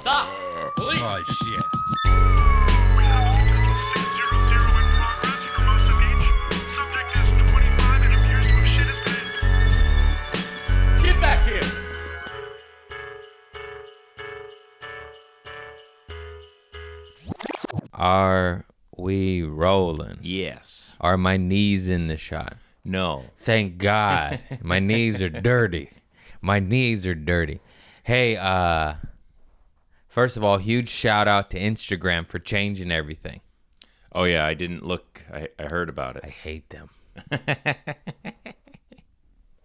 Stop! Police! Oh, shit. We have a multiple 600 in progress for most of each. Subject is 25 and appears to have shit his pants. Get back here! Are we rolling? Yes. Are my knees in the shot? No. Thank God. My knees are dirty. My knees are dirty. Hey, first of all, huge shout out to Instagram for changing everything. Oh, yeah, I didn't look. I heard about I it. hate them.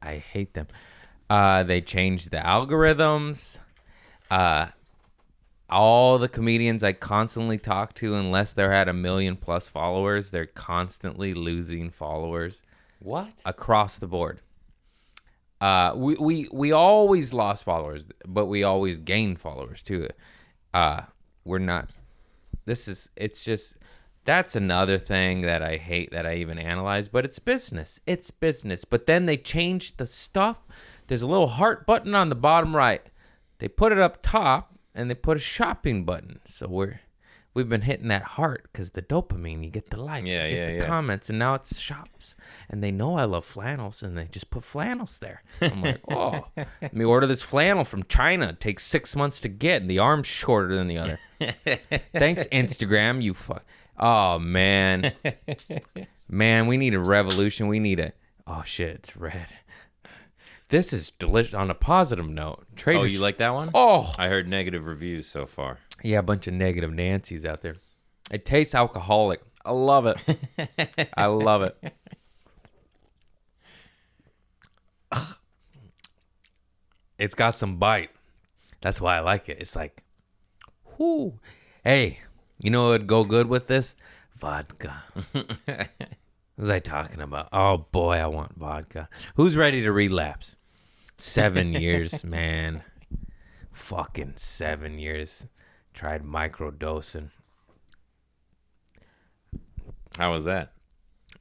I hate them. They changed the algorithms. All the comedians I constantly talk to, unless they're at 1 million plus followers, they're constantly losing followers. What? Across the board. We always lost followers, but we always gained followers too. We're not. It's just. That's another thing that I hate that I even analyze, but it's business. It's business. But then they changed the stuff. There's a little heart button on the bottom right. They put it up top, and they put a shopping button. So we've been hitting that heart because the dopamine, you get the likes, you get the comments, and now it's shops. And they know I love flannels, and they just put flannels there. I'm like, oh, let me order this flannel from China. It takes 6 months to get, and the arm's shorter than the other. Thanks, Instagram, you fuck. Oh, man. Man, we need a revolution. We need oh, shit, it's red. This is delicious. On a positive note. Oh, you like that one? Oh. I heard negative reviews so far. Yeah, a bunch of negative Nancy's out there. It tastes alcoholic. I love it. I love it. It's got some bite. That's why I like it. It's like, whoo. Hey, you know what would go good with this? Vodka. What was I talking about? Oh, boy, I want vodka. Who's ready to relapse? 7 years, man. Fucking 7 years. Tried microdosing. How was that?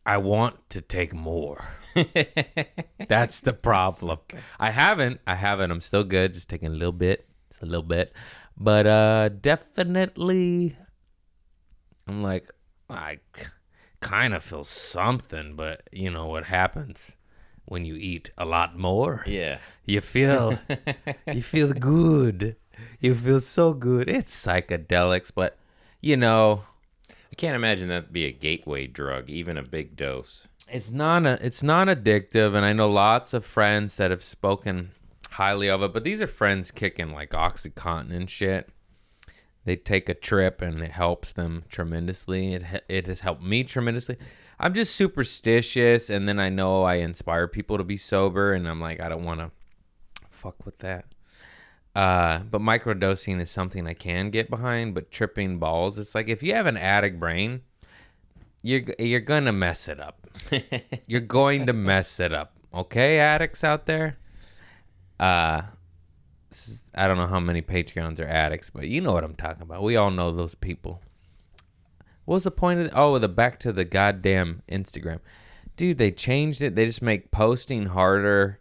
I want to take more. That's the problem. I haven't. I'm still good. Just taking a little bit. It's a little bit. But definitely, I'm like, I kind of feel something, but you know what happens when you eat a lot more? Yeah. You feel good. You feel so good. It's psychedelics, but you know, I can't imagine that'd be a gateway drug, even a big dose. it's not addictive, and I know lots of friends that have spoken highly of it, but these are friends kicking like OxyContin and shit. They take a trip and it helps them tremendously. It has helped me tremendously. I'm just superstitious, and then I know I inspire people to be sober, and I'm like, I don't want to fuck with that. But microdosing is something I can get behind, but tripping balls, it's like if you have an addict brain, you're going to mess it up. You're going to mess it up. Okay, addicts out there? I don't know how many Patreons are addicts, but you know what I'm talking about. We all know those people. What was the point of the back to the goddamn Instagram. Dude, they changed it. They just make posting harder.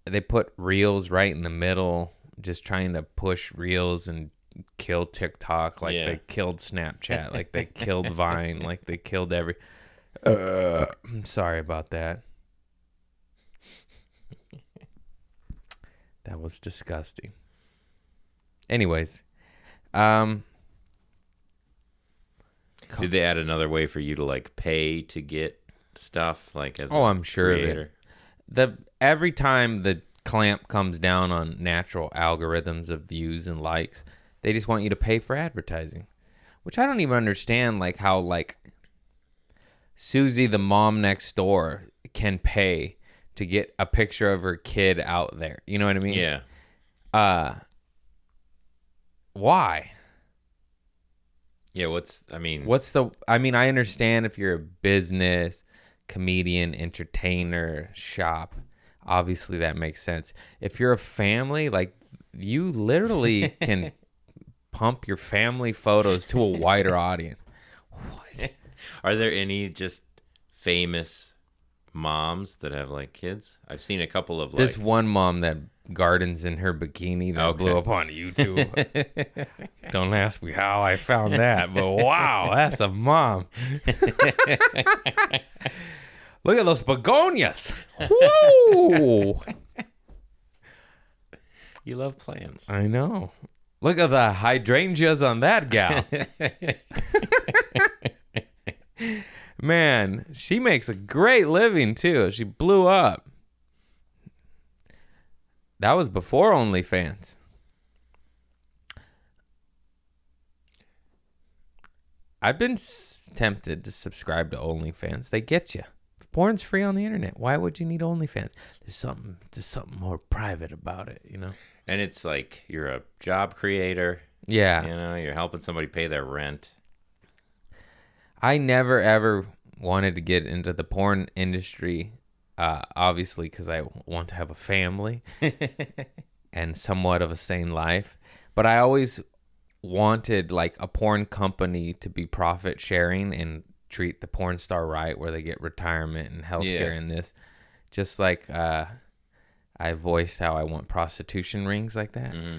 They put reels right in the middle, just trying to push reels and kill TikTok like they killed Snapchat, like they killed Vine, like they killed I'm sorry about that. That was disgusting. Anyways, did they add another way for you to like pay to get stuff like as I'm sure creator? of it. Every time the clamp comes down on natural algorithms of views and likes, they just want you to pay for advertising, which I don't even understand. Like how like Susie, the mom next door, can pay to get a picture of her kid out there. You know what I mean? Yeah. Why? Yeah, I understand if you're a business, comedian, entertainer, shop, obviously that makes sense. If you're a family, like you literally can pump your family photos to a wider audience. What? Are there any just famous moms that have like kids? I've seen a couple of like. This one mom that gardens in her bikini that blew Okay. up on YouTube. Don't ask me how I found that, but wow, that's a mom. Look at those begonias. Woo! You love plants. I know. Look at the hydrangeas on that gal. Man, she makes a great living too. She blew up. That was before OnlyFans. I've been tempted to subscribe to OnlyFans. They get you. Porn's free on the internet. Why would you need OnlyFans? There's something more private about it, you know? And it's like you're a job creator. Yeah. You know, you're helping somebody pay their rent. I never ever wanted to get into the porn industry, obviously, because I want to have a family and somewhat of a sane life. But I always wanted like a porn company to be profit sharing and treat the porn star right, where they get retirement and healthcare in this. Just like I voiced how I want prostitution rings like that. Mm-hmm.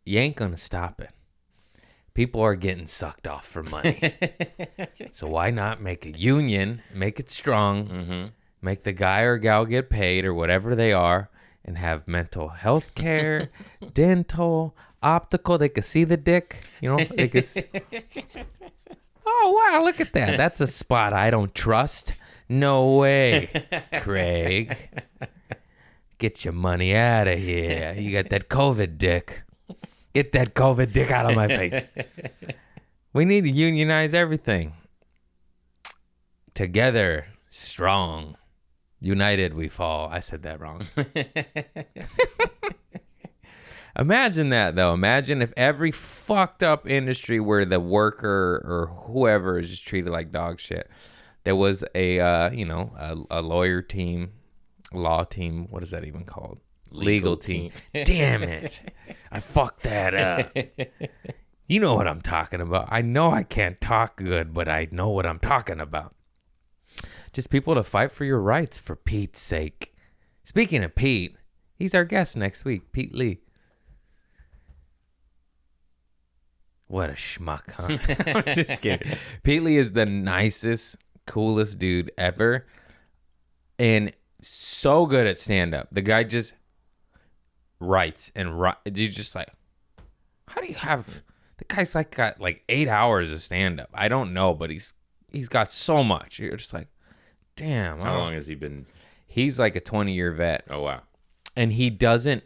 You ain't gonna stop it. People are getting sucked off for money. So why not make a union, make it strong, Mm-hmm. make the guy or gal get paid or whatever they are, and have mental health care, dental, optical. They could see the dick, you know. They could. Oh wow, look at that. That's a spot I don't trust. No way, Craig. Get your money out of here. You got that COVID dick. Get that COVID dick out of my face. We need to unionize everything. Together, strong. United, we fall. I said that wrong. Imagine that, though. Imagine if every fucked up industry where the worker or whoever is just treated like dog shit. There was a lawyer team, law team. What is that even called? Legal team. Damn it. I fucked that up. You know what I'm talking about. I know I can't talk good, but I know what I'm talking about. Just people to fight for your rights, for Pete's sake. Speaking of Pete, he's our guest next week, Pete Lee. What a schmuck, huh? I'm just kidding. Pete Lee is the nicest, coolest dude ever. And so good at stand-up. The guy just writes and you're just like, how do you have... The guy's like got like 8 hours of stand-up. I don't know, but he's got so much. You're just like, damn. How long has he been? He's like a 20-year vet. Oh, wow. And he doesn't,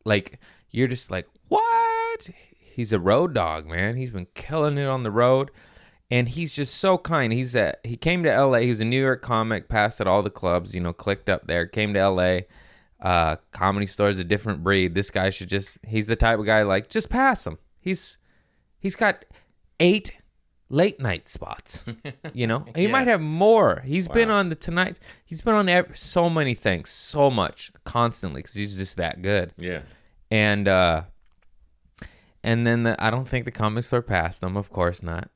like, you're just like, what? He's a road dog, man. He's been killing it on the road. And he's just so kind. He came to LA. He was a New York comic, passed at all the clubs, clicked up there, came to LA. Comedy Store's a different breed. This guy he's the type of guy like, just pass him. He's got 8 late night spots, He might have more. He's been on the Tonight. He's been on so many things, so much, constantly, because he's just that good. Yeah. And then I don't think the Comedy Store passed him. Of course not.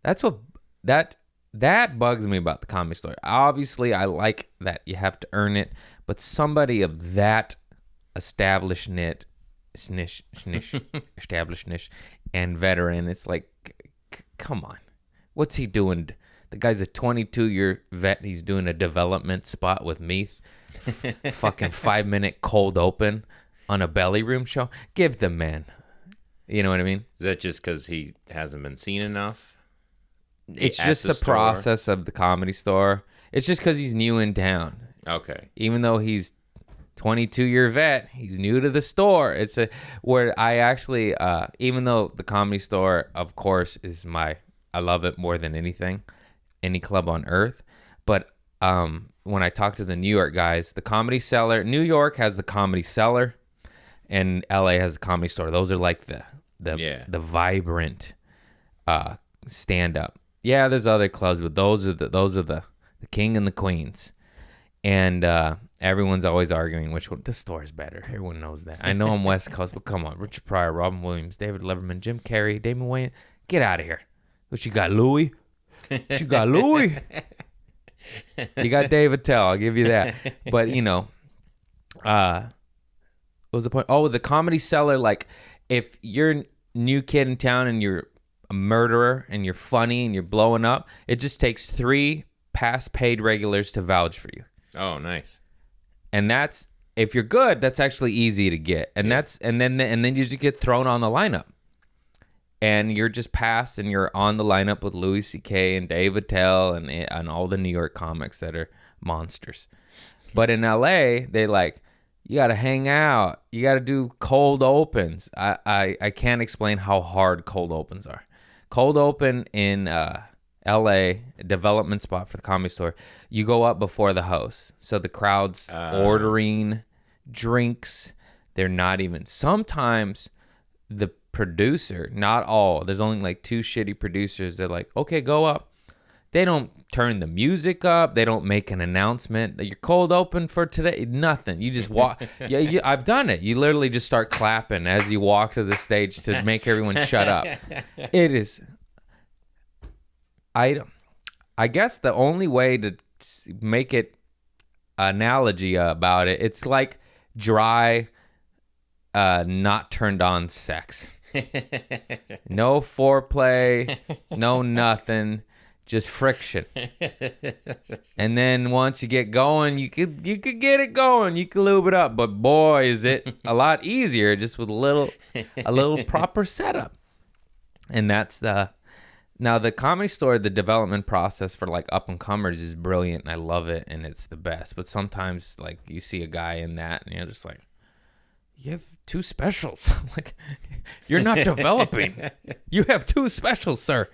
That's what that bugs me about the Comedy Store. Obviously, I like that you have to earn it, but somebody of that established niche and veteran, it's like, come on, what's he doing? The guy's a 22-year vet. He's doing a development spot with me. Fucking 5-minute cold open on a belly room show. Give the man. You know what I mean? Is that just because he hasn't been seen enough? It's At just the the store? process of the Comedy Store. It's just because he's new in town. Okay. Even though he's 22-year vet, he's new to the store. It's where I actually, even though the Comedy Store, of course, I love it more than anything, any club on earth. But when I talk to the New York guys, the Comedy Cellar, New York has the Comedy Cellar, and LA has the Comedy Store. Those are like the vibrant stand-up. Yeah, there's other clubs, but those are the king and the queens. And everyone's always arguing which one. The store is better. Everyone knows that. I know I'm West Coast, but come on. Richard Pryor, Robin Williams, David Letterman, Jim Carrey, Damon Wayans. Get out of here. What you got, Louis? What you got, Louis? You got Dave Attell. I'll give you that. But what was the point? Oh, the Comedy Cellar. Like, if you're a new kid in town and you're a murderer and you're funny and you're blowing up, it just takes 3 past paid regulars to vouch for you. Oh, nice. And that's, if you're good, that's actually easy to get. And then you just get thrown on the lineup. And you're just passed and you're on the lineup with Louis C.K. and Dave Attell and all the New York comics that are monsters. But in L.A., they like, you got to hang out. You got to do cold opens. I can't explain how hard cold opens are. Cold open in L.A., a development spot for the Comedy Store, you go up before the host. So the crowd's ordering drinks. They're not even... Sometimes the producer, not all, there's only like 2 shitty producers. They're like, okay, go up. They don't turn the music up. They don't make an announcement that you're cold open for today. Nothing. You just walk. Yeah, I've done it. You literally just start clapping as you walk to the stage to make everyone shut up. It is. I guess the only way to make it analogy about it, it's like dry, not turned on sex. No foreplay, no nothing, just friction. And then once you get going, you could get it going, you can lube it up. But boy, is it a lot easier just with a little proper setup. And that's the Comedy Store, the development process for like up and comers is brilliant, and I love it, and it's the best. But sometimes like you see a guy in that, and you're just like, you have 2 specials. Like, you're not developing. You have 2 specials, sir.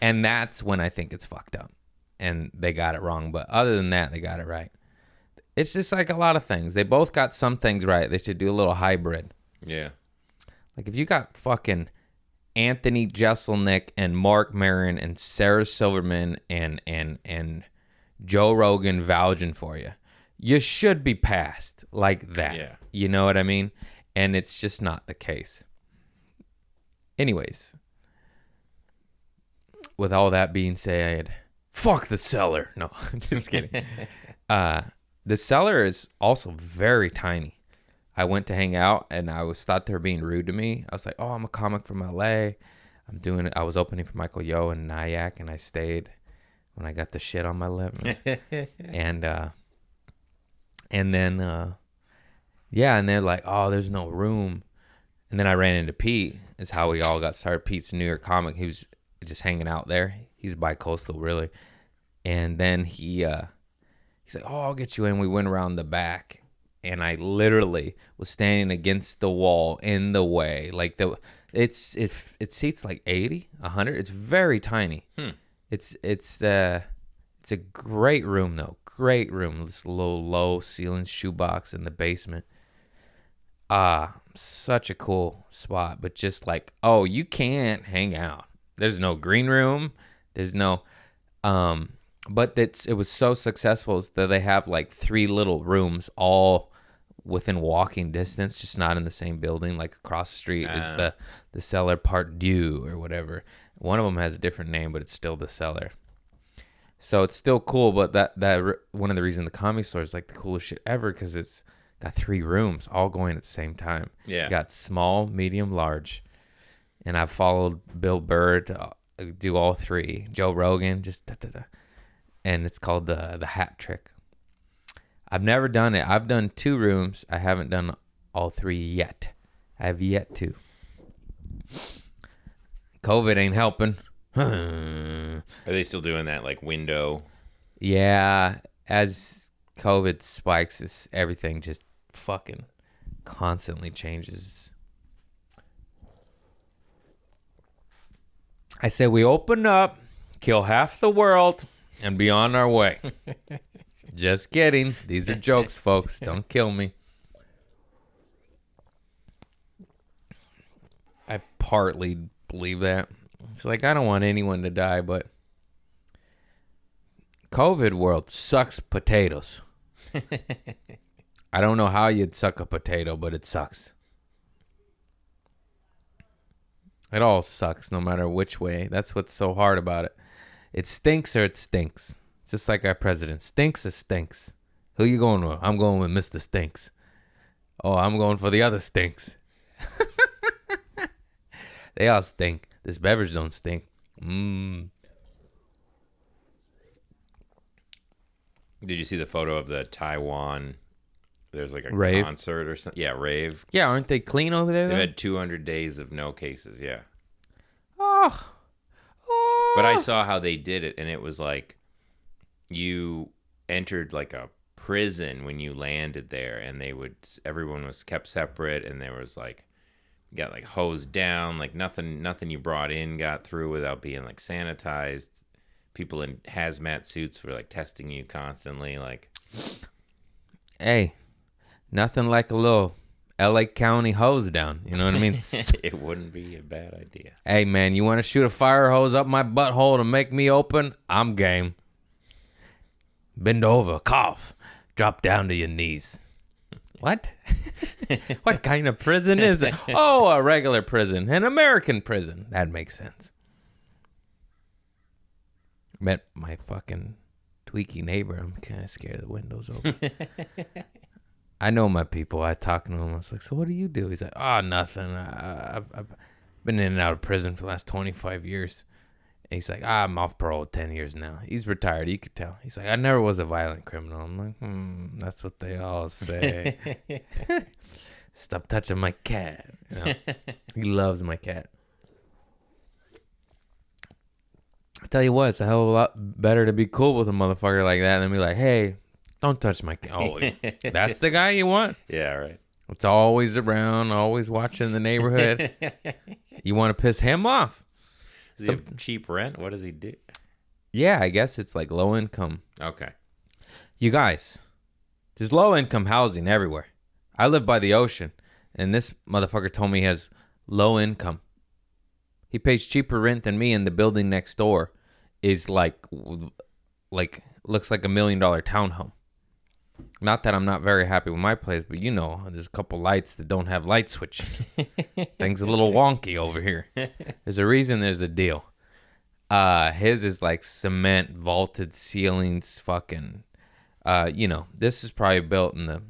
And that's when I think it's fucked up. And they got it wrong. But other than that, they got it right. It's just like a lot of things. They both got some things right. They should do a little hybrid. Yeah. Like, if you got fucking Anthony Jeselnik and Mark Maron and Sarah Silverman and Joe Rogan vouching for you, you should be passed like that. Yeah. You know what I mean? And it's just not the case. Anyways, with all that being said, fuck the cellar. No, I'm just kidding. The cellar is also very tiny. I went to hang out and I thought they were being rude to me. I was like, oh, I'm a comic from LA. I was opening for Michael Yo and Nyack, and I stayed when I got the shit on my lip. And then they're like, oh, there's no room. And then I ran into Pete. Is how we all got started. Pete's a New York comic. He was just hanging out there. He's bi-coastal, really. And then he's like, oh, I'll get you in. We went around the back, and I literally was standing against the wall in the way. Like it seats like 80, 100. It's very tiny. It's a great room though. Great room. This little low ceiling shoebox in the basement. Such a cool spot, but just like, oh, you can't hang out. There's no green room. There's no, but it was so successful that they have like 3 little rooms all within walking distance, just not in the same building. Like across the street is the Cellar Part Deux or whatever. One of them has a different name, but it's still the Cellar. So it's still cool, but that one of the reasons the Comedy Store is like the coolest shit ever, because it's got 3 rooms all going at the same time. Yeah. You got small, medium, large. And I've followed Bill Burr to do all 3. Joe Rogan, just da-da-da. And it's called the Hat Trick. I've never done it. I've done 2 rooms. I haven't done all 3 yet. I have yet to. COVID ain't helping. Are they still doing that like window? Yeah, as COVID spikes, everything just fucking constantly changes. I say we open up, kill half the world, and be on our way. Just kidding. These are jokes, folks. Don't kill me. I partly believe that. It's like, I don't want anyone to die, but COVID world sucks potatoes. I don't know how you'd suck a potato, but it sucks. It all sucks no matter which way. That's what's so hard about it. It stinks or it stinks. Just like our president. Stinks or stinks? Who you going with? I'm going with Mr. Stinks. Oh, I'm going for the other stinks. They all stink. This beverage don't stink. Did you see the photo of the Taiwan? There's like a Rave? concert or something. Yeah, rave. Yeah, aren't they clean over there? They've Though? had 200 days of no cases. Yeah. Oh. But I saw how they did it, and it was like you entered like a prison when you landed there, and everyone was kept separate, and there was like you got like hosed down, like nothing you brought in got through without being like sanitized. People in hazmat suits were like testing you constantly, like. Hey, nothing like a little LA County hose down. You know what I mean? It wouldn't be a bad idea. Hey, man, you want to shoot a fire hose up my butthole to make me open? I'm game. Bend over, cough, drop down to your knees. What? What kind of prison is that? Oh, a regular prison, an American prison. That makes sense. Met my fucking tweaky neighbor. I'm kind of scared of the windows open. I know my people. I talk to him. I was like, so what do you do? He's like, oh, nothing. I've been in and out of prison for the last 25 years. And he's like, I'm off parole 10 years now. He's retired. You could tell. He's like, I never was a violent criminal. I'm like, that's what they all say. Stop touching my cat. You know? He loves my cat. I tell you what, it's a hell of a lot better to be cool with a motherfucker like that than be like, hey, don't touch my cat. Oh, that's the guy you want? Yeah, right. It's always around, always watching the neighborhood. You want to piss him off? Does he have cheap rent? What does he do? Yeah, I guess it's like low income. Okay. You guys, there's low income housing everywhere. I live by the ocean, and this motherfucker told me he has low income. He pays cheaper rent than me, and the building next door is like looks like $1 million townhome. Not that I'm not very happy with my place, but you know, there's a couple lights that don't have light switches. Things a little wonky over here. There's a reason there's a deal. His is like cement, vaulted ceilings, fucking, this is probably built in the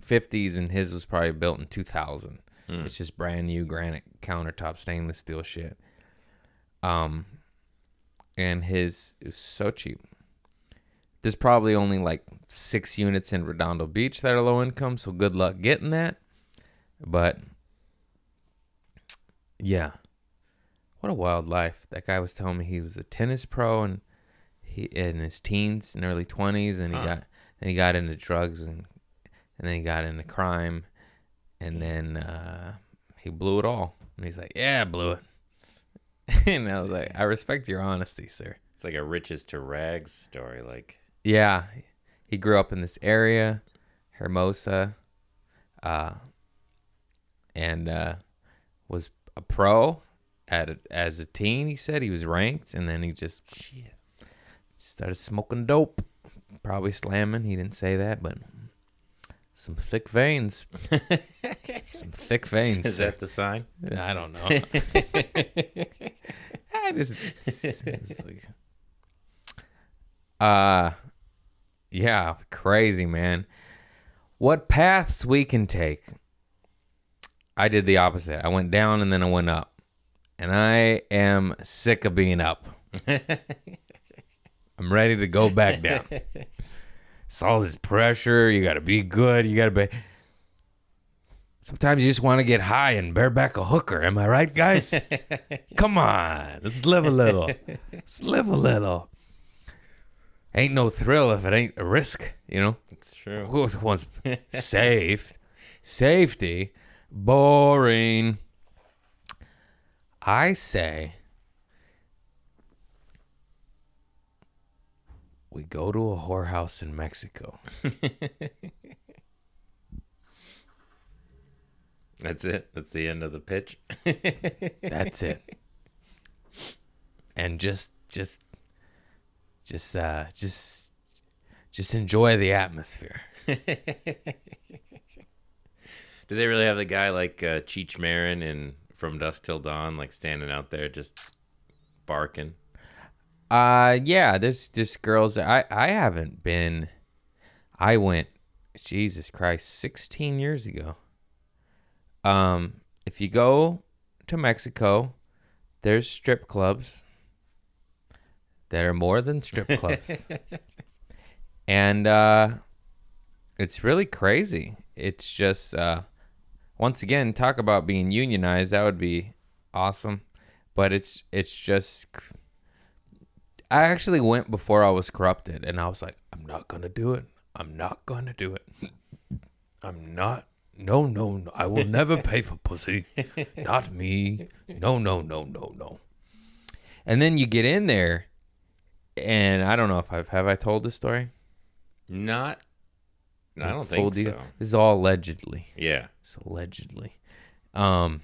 50s, and his was probably built in 2000. It's just brand new granite countertop, stainless steel shit. And his is so cheap. There's probably only like 6 units in Redondo Beach that are low income, so good luck getting that. But yeah, what a wild life. That guy was telling me he was a tennis pro, and he in his teens and early 20s, and he got into drugs, and then he got into crime, and then he blew it all. And he's like, yeah, I blew it. And I was like, I respect your honesty, sir. It's like a riches to rags story. Like, yeah, he grew up in this area, Hermosa, and was a pro as a teen. He said he was ranked, and then he just started smoking dope, probably slamming. He didn't say that, but some thick veins. Some thick veins. Is that the sign? I don't know. It's like, yeah, crazy, man. What paths we can take. I did the opposite. I went down and then I went up. And I am sick of being up. I'm ready to go back down. It's all this pressure. You got to be good. You got to be. Sometimes you just want to get high and bear back a hooker. Am I right, guys? Come on. Let's live a little. Let's live a little. Ain't no thrill if it ain't a risk, you know? It's true. Who wants safety? Boring. I say we go to a whorehouse in Mexico. That's it. That's the end of the pitch. That's it. And just enjoy the atmosphere. Do they really have the guy like Cheech Marin in From Dusk Till Dawn, like standing out there just barking? Yeah, there's girls that I haven't been. I went, Jesus Christ, 16 years ago. If you go to Mexico, there's strip clubs that are more than strip clubs. And it's really crazy. It's just once again, talk about being unionized. That would be awesome. But it's just I actually went before I was corrupted, and I was like, I'm not gonna do it. I'm not gonna do it. I'm not. No. I will never pay for pussy. Not me. No. And then you get in there, and I don't know if have I told this story? Not. I don't Full think deal. so. This is all allegedly. Yeah. It's allegedly. And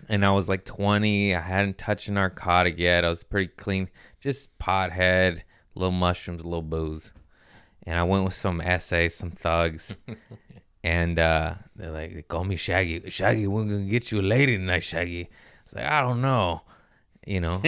I was like 20. I hadn't touched a narcotic yet. I was pretty clean. Just pothead, little mushrooms, a little booze. And I went with some essays, some thugs. And they're like, they call me Shaggy. Shaggy, we're going to get you a lady tonight, Shaggy. It's like, I don't know. You know?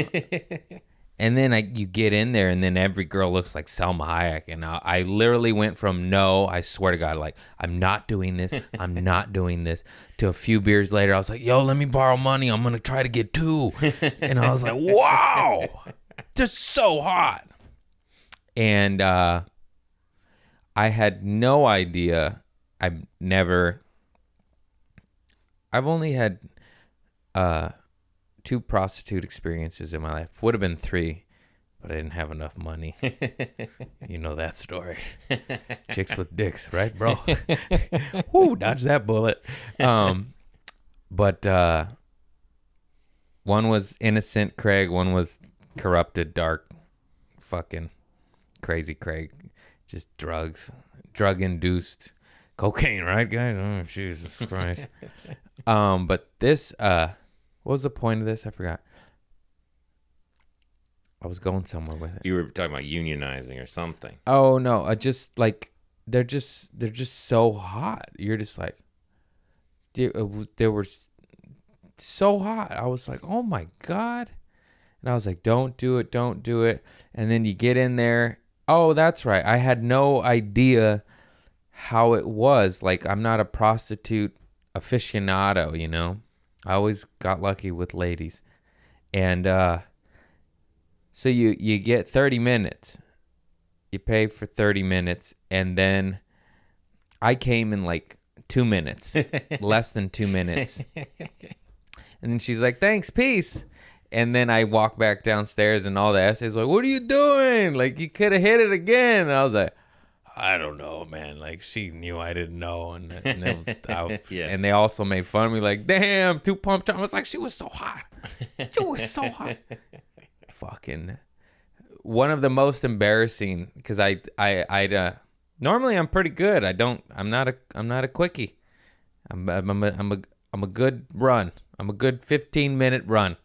And then you get in there, and then every girl looks like Selma Hayek. And I literally went from no, I swear to God, like, I'm not doing this. I'm not doing this. To a few beers later, I was like, yo, let me borrow money. I'm going to try to get 2. And I was like, wow, just so hot. And I had no idea. I've only had 2 prostitute experiences in my life. Would have been 3, but I didn't have enough money. You know that story. Chicks with dicks, right, bro? Woo, dodge that bullet. But one was innocent Craig, one was corrupted, dark, fucking crazy Craig. Just drug-induced cocaine, right, guys? Oh, Jesus Christ. But this, what was the point of this? I forgot. I was going somewhere with it. You were talking about unionizing or something. Oh no, I just like they're just so hot. You're just like they were so hot. I was like, oh my God. And I was like, don't do it. And then you get in there. Oh, that's right. I had no idea how it was. Like, I'm not a prostitute aficionado, you know? I always got lucky with ladies. And so you get 30 minutes. You pay for 30 minutes. And then I came in like 2 minutes. Less than 2 minutes. And then she's like, thanks, peace. And then I walk back downstairs, and all the essays were like, what are you doing? Like, you could have hit it again. And I was like, I don't know, man. Like, she knew I didn't know. And it was out. Yeah. And they also made fun of me, like, damn, 2 pump time. I was like, she was so hot. She was so hot. Fucking one of the most embarrassing, because I normally I'm pretty good. I'm not a quickie. I'm a good run. I'm a good 15-minute run.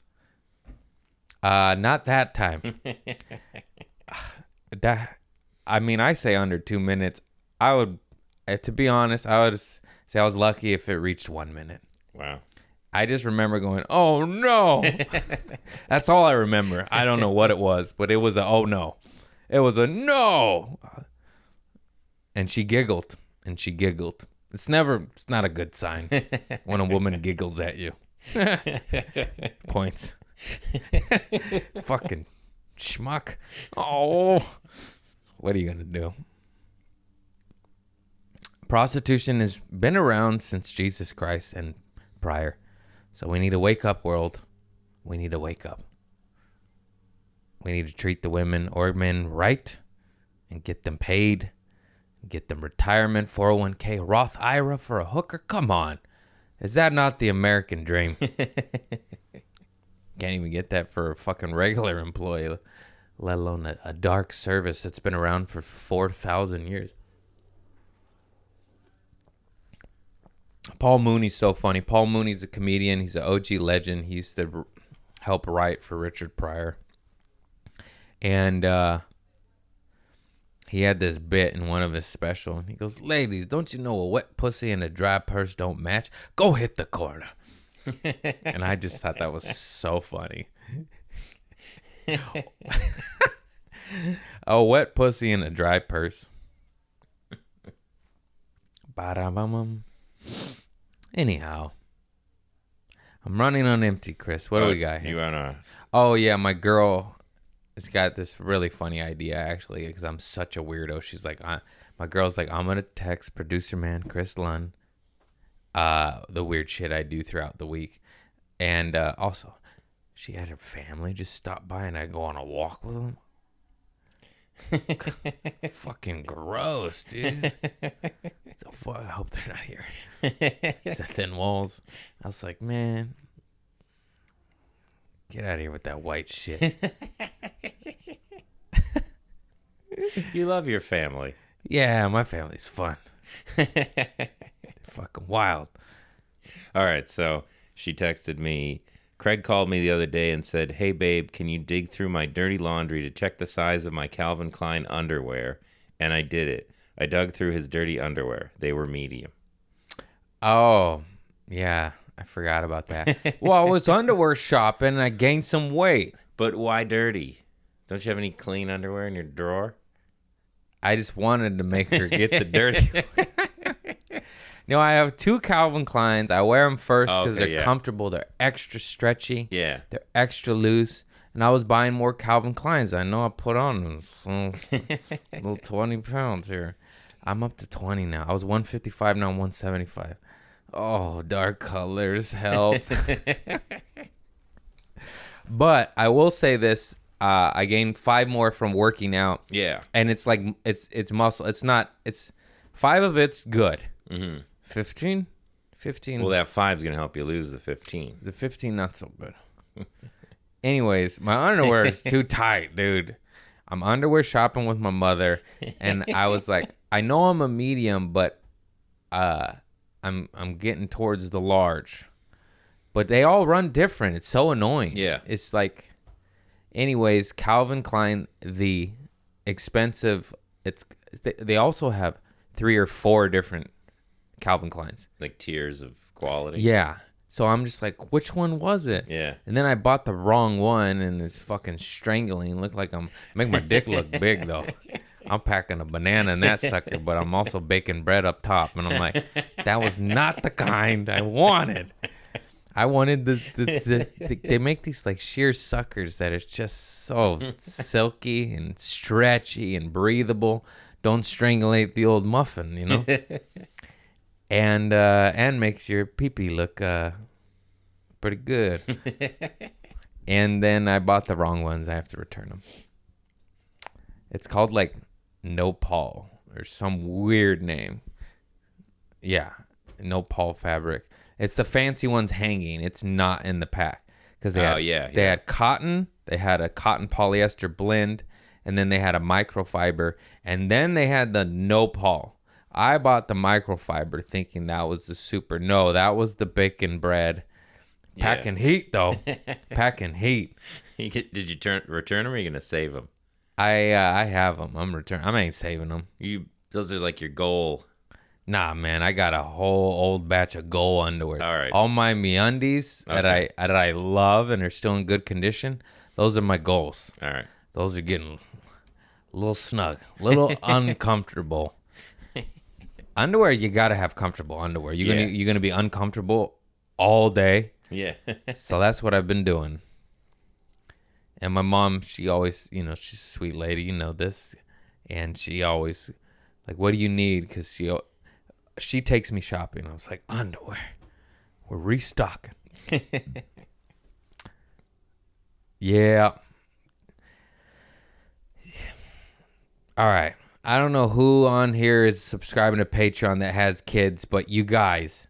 Not that time. I mean, I say under 2 minutes. I would, to be honest, I would say I was lucky if it reached 1 minute. Wow. I just remember going, oh no. That's all I remember. I don't know what it was, but it was a oh no. It was a no. And she giggled. It's not a good sign when a woman giggles at you. Points. Fucking schmuck. Oh. What are you going to do? Prostitution has been around since Jesus Christ and prior. So we need to wake up, world. We need to wake up. We need to treat the women or men right and get them paid. Get them retirement, 401k, Roth IRA for a hooker. Come on. Is that not the American dream? Can't even get that for a fucking regular employee, let alone a dark service that's been around for 4,000 years. Paul Mooney's so funny. Paul Mooney's a comedian. He's an OG legend. He used to help write for Richard Pryor. And he had this bit in one of his special. And he goes, ladies, don't you know a wet pussy and a dry purse don't match? Go hit the corner. And I just thought that was so funny. A wet pussy in a dry purse. Ba-da-bum-bum. Anyhow, I'm running on empty, Chris. What do we got here? You wanna? Oh, yeah, my girl has got this really funny idea, actually, because I'm such a weirdo. She's like, my girl's like, I'm going to text producer man Chris Lunn the weird shit I do throughout the week. And also, she had her family just stop by and I go on a walk with them. Fucking gross, dude. So fuck, I hope they're not here. It's the thin walls. I was like, man, get out of here with that white shit. You love your family. Yeah, my family's fun. They're fucking wild. All right, so she texted me. Craig called me the other day and said, "Hey, babe, can you dig through my dirty laundry to check the size of my Calvin Klein underwear?" And I did it. I dug through his dirty underwear. They were medium. Oh, yeah. I forgot about that. Well, I was underwear shopping and I gained some weight. But why dirty? Don't you have any clean underwear in your drawer? I just wanted to make her get the dirty. No, I have 2 Calvin Kleins. I wear them first because they're comfortable. They're extra stretchy. Yeah. They're extra loose. And I was buying more Calvin Kleins. I know I put on a little 20 pounds here. I'm up to 20 now. I was 155, now I'm 175. Oh, dark colors help. But I will say this. I gained 5 more from working out. Yeah. And it's like, it's muscle. It's not, it's 5 of it's good. Mm-hmm. 15? Well, that 5's going to help you lose the 15. The 15, not so good. Anyways, my underwear is too tight, dude. I'm underwear shopping with my mother, and I was like, I know I'm a medium, but I'm getting towards the large. But they all run different. It's so annoying. Yeah. It's like, anyways, Calvin Klein, the expensive, they also have 3 or 4 different Calvin Kleins. Like tiers of quality. Yeah. So I'm just like, which one was it? Yeah. And then I bought the wrong one, and it's fucking strangling. Look like make my dick look big, though. I'm packing a banana in that sucker, but I'm also baking bread up top. And I'm like, that was not the kind I wanted. I wanted they make these like sheer suckers that are just so silky and stretchy and breathable. Don't strangulate the old muffin, you know? And makes your pee-pee look pretty good. And then I bought the wrong ones. I have to return them. It's called like No Paul or some weird name. Yeah, No Paul fabric. It's the fancy ones hanging. It's not in the pack because they had cotton. They had a cotton polyester blend, and then they had a microfiber, and then they had the No Paul. I bought the microfiber thinking that was the super. No, that was the bacon bread. Packing heat, though. Packing heat. Did you return them, or are you going to save them? I have them. I ain't saving them. Those are like your goal. Nah, man. I got a whole old batch of gold underwear. All right. All my MeUndies that I love and are still in good condition, those are my goals. All right. Those are getting a little snug, a little uncomfortable. Underwear, you gotta have comfortable underwear. You're gonna be uncomfortable all day. Yeah. So that's what I've been doing. And my mom, she always, she's a sweet lady, you know this, and she always like, what do you need? Because she takes me shopping. I was like, underwear. We're restocking. Yeah. All right. I don't know who on here is subscribing to Patreon that has kids, but you guys,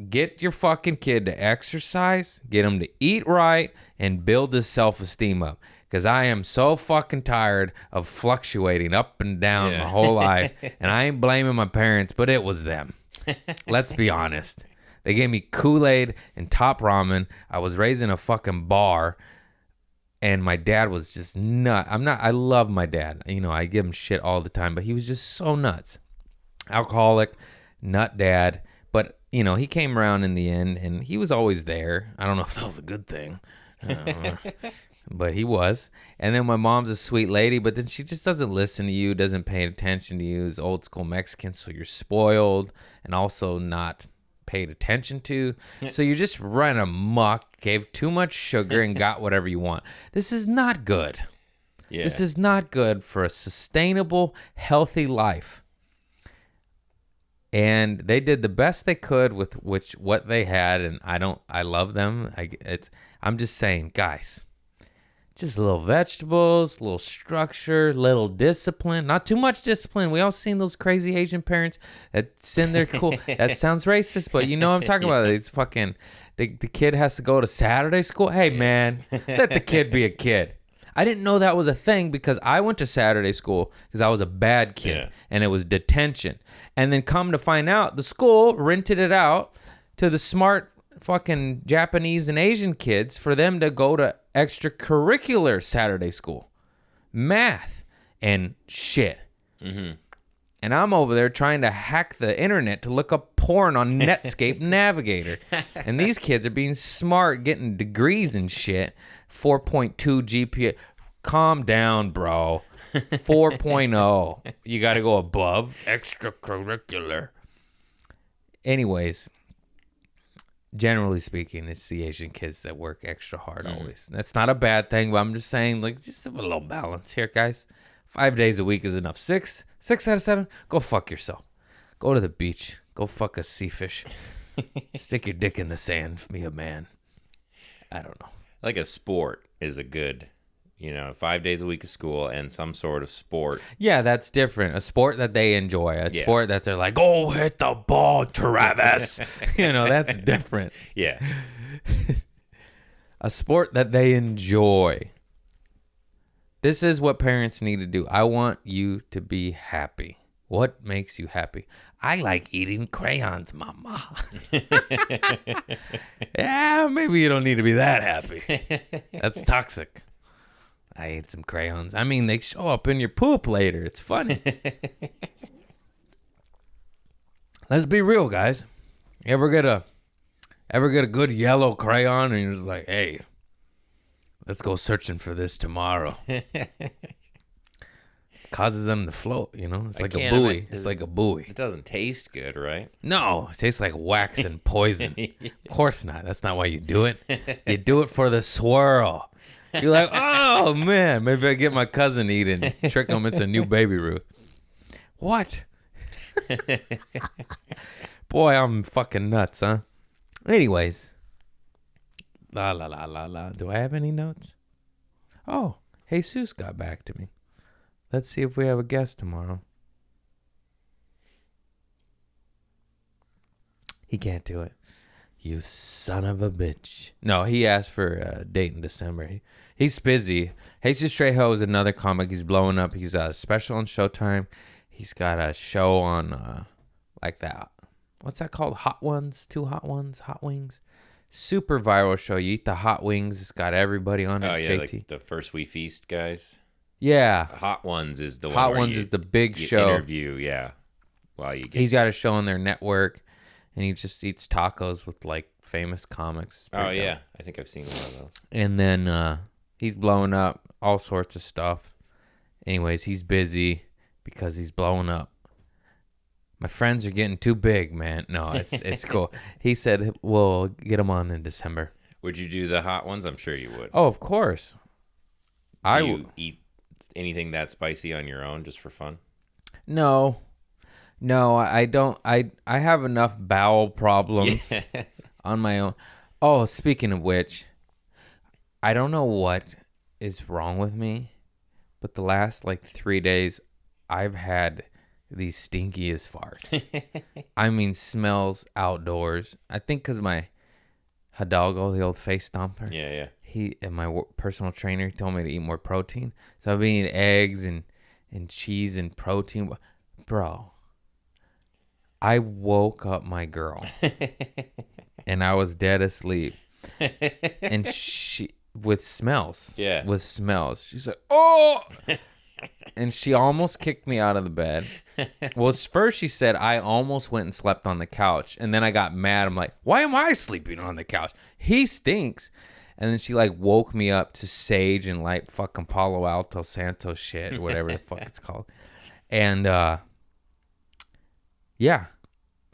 get your fucking kid to exercise, get him to eat right, and build his self-esteem up. Because I am so fucking tired of fluctuating up and down my whole life. And I ain't blaming my parents, but it was them. Let's be honest. They gave me Kool-Aid and Top Ramen. I was raised in a fucking bar. And my dad was just I love my dad. I give him shit all the time, but he was just so nuts. Alcoholic, nut dad. But, he came around in the end, and he was always there. I don't know if that was a good thing. But he was. And then my mom's a sweet lady, but then she just doesn't listen to you, doesn't pay attention to you. Is old school Mexican, so you're spoiled and also not paid attention to. So you just run amok, gave too much sugar, and got whatever you want. This is not good. Yeah. This is not good for a sustainable, healthy life. And they did the best they could with what they had, and I love them. I'm just saying, guys, just a little vegetables, a little structure, little discipline. Not too much discipline. We all seen those crazy Asian parents that send their cool. That sounds racist, but you know what I'm talking about. It's fucking the kid has to go to Saturday school. Hey man, let the kid be a kid. I didn't know that was a thing because I went to Saturday school because I was a bad kid and it was detention. And then come to find out, the school rented it out to the smart fucking Japanese and Asian kids for them to go to extracurricular Saturday school. Math and shit. Mm-hmm. And I'm over there trying to hack the internet to look up porn on Netscape Navigator. And these kids are being smart, getting degrees and shit. 4.2 GPA. Calm down, bro. 4.0. You got to go above extracurricular. Anyways, generally speaking, it's the Asian kids that work extra hard always. That's not a bad thing, but I'm just saying, like, just a little balance here, guys. 5 days a week is enough. Six out of 7, go fuck yourself. Go to the beach. Go fuck a sea fish. Stick your dick in the sand. Be a man. I don't know. Like a sport is a good, 5 days a week of school and some sort of sport. Yeah, that's different. A sport that they enjoy. A sport that they're like, go hit the ball, Travis. That's different. Yeah. A sport that they enjoy. This is what parents need to do. I want you to be happy. What makes you happy? I like eating crayons, mama. Yeah, maybe you don't need to be that happy. That's toxic. I ate some crayons. I mean, they show up in your poop later. It's funny. Let's be real, guys. You ever get a good yellow crayon and you're just like, hey, let's go searching for this tomorrow. Causes them to float, It's like a buoy. It's like a buoy. It doesn't taste good, right? No, it tastes like wax and poison. Of course not. That's not why you do it. You do it for the swirl. You're like, oh, man, maybe I get my cousin to eat it and trick him into new Baby Ruth. What? Boy, I'm fucking nuts, huh? Anyways. La, la, la, la, la. Do I have any notes? Oh, Jesus got back to me. Let's see if we have a guest tomorrow. He can't do it. You son of a bitch. No, he asked for a date in December. He's busy. Jesus Trejo is another comic. He's blowing up. He's special on Showtime. He's got a show on like that. What's that called? Hot Ones? 2 Hot Ones? Hot Wings? Super viral show. You eat the hot wings. It's got everybody on it. Oh, yeah, JT. like the First We Feast guys. Yeah. Hot Ones is the one Hot where Ones is the big you show. interview, yeah. While you get... He's got a show on their network, and he just eats tacos with, like, famous comics. It's Oh, pretty yeah. dope. I think I've seen one of those. And then he's blowing up all sorts of stuff. Anyways, he's busy because he's blowing up. My friends are getting too big, man. No, it's cool. He said we'll get him on in December. Would you do the hot ones? I'm sure you would. Oh, of course. Do you eat anything that spicy on your own just for fun? No, I don't. I have enough bowel problems on my own. Oh, speaking of which, I don't know what is wrong with me, but the last 3 days, I've had these stinkiest farts. I mean, smells outdoors. I think because my Hidalgo, the old face stomper. Yeah. He and my personal trainer told me to eat more protein. So I've been eating eggs and cheese and protein. Bro, I woke up my girl and I was dead asleep. And she, with smells. Yeah. With smells. She's like, oh! And she almost kicked me out of the bed. Well, first she said I almost went and slept on the couch. And then I got mad. I'm like, why am I sleeping on the couch? He stinks. And then she like woke me up to sage and like fucking Palo Alto Santo shit, whatever the fuck it's called. And yeah.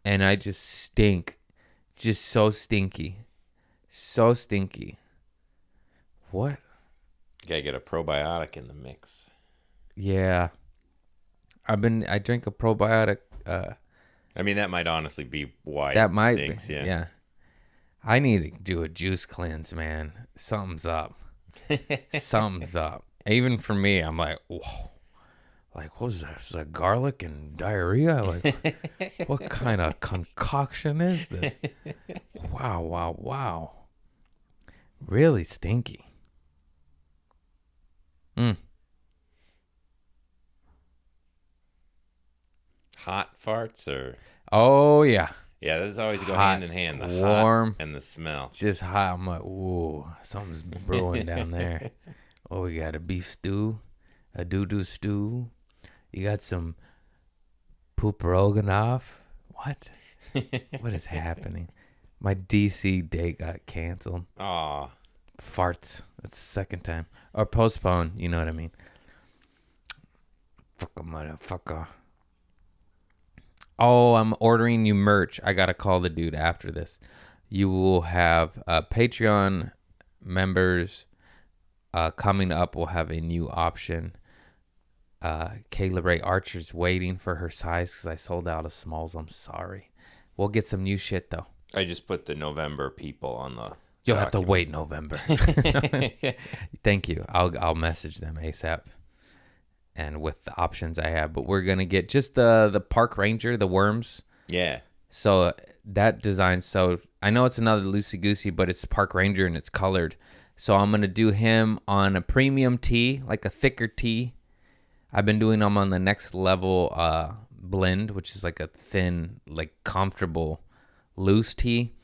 And I just stink. Just so stinky. So stinky. What? Gotta get a probiotic in the mix. Yeah. I drink a probiotic. I mean, that might honestly be why That it might stinks. be. Yeah. Yeah. I need to do a juice cleanse, man. Something's up. Something's up. Even for me, I'm like, whoa. Like, what was that? Was that garlic and diarrhea? Like, what kind of concoction is this? Wow, wow, wow. Really stinky. Hot farts or Oh, yeah. yeah, those always go Hot, hand in hand. The warm. hot and the smell. Just hot. I'm like, ooh, something's brewing down there. Oh, we got a beef stew, a doo-doo stew. You got some poop Roganov. What? What is happening? My DC date got canceled. Aw. Farts. That's the second time. Or postponed. You know what I mean? Fuck a motherfucker. Oh, I'm ordering you merch. I got to call the dude after this. You will have Patreon members coming up. Will have a new option. Kayla Ray Archer's waiting for her size because I sold out of smalls. I'm sorry. We'll get some new shit, though. I just put the November people on the You'll have to document. wait November. Thank you. I'll message them ASAP. And with the options I have, but we're gonna get just the park ranger, the worms. Yeah. So that design. So I know it's another loosey goosey, but it's park ranger and it's colored. So I'm gonna do him on a premium tee, like a thicker tee. I've been doing them on the next level blend, which is like a thin, like comfortable loose tee,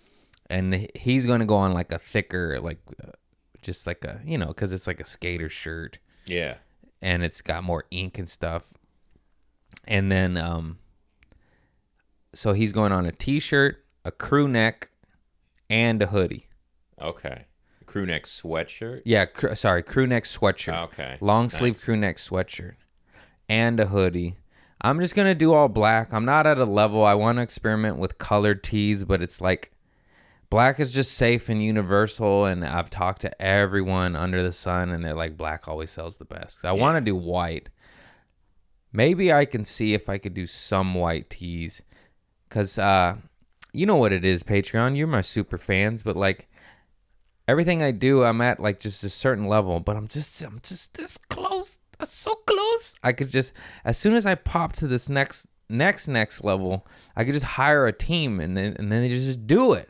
and he's gonna go on like a thicker, like just like a because it's like a skater shirt. Yeah. And it's got more ink and stuff. And then, so he's going on a t-shirt, a crew neck, and a hoodie. Okay. Crew neck sweatshirt. Yeah, crew neck sweatshirt. Okay. Long sleeve Nice. crew neck sweatshirt. And a hoodie. I'm just going to do all black. I'm not at a level. I want to experiment with colored tees, but it's like, black is just safe and universal, and I've talked to everyone under the sun, and they're like, black always sells the best. I want to do white. Maybe I can see if I could do some white tees, because you know what it is, Patreon. You're my super fans, but like everything I do, I'm at like just a certain level, but I'm just this close. That's so close. I could just, as soon as I pop to this next level, I could just hire a team, and then they just do it.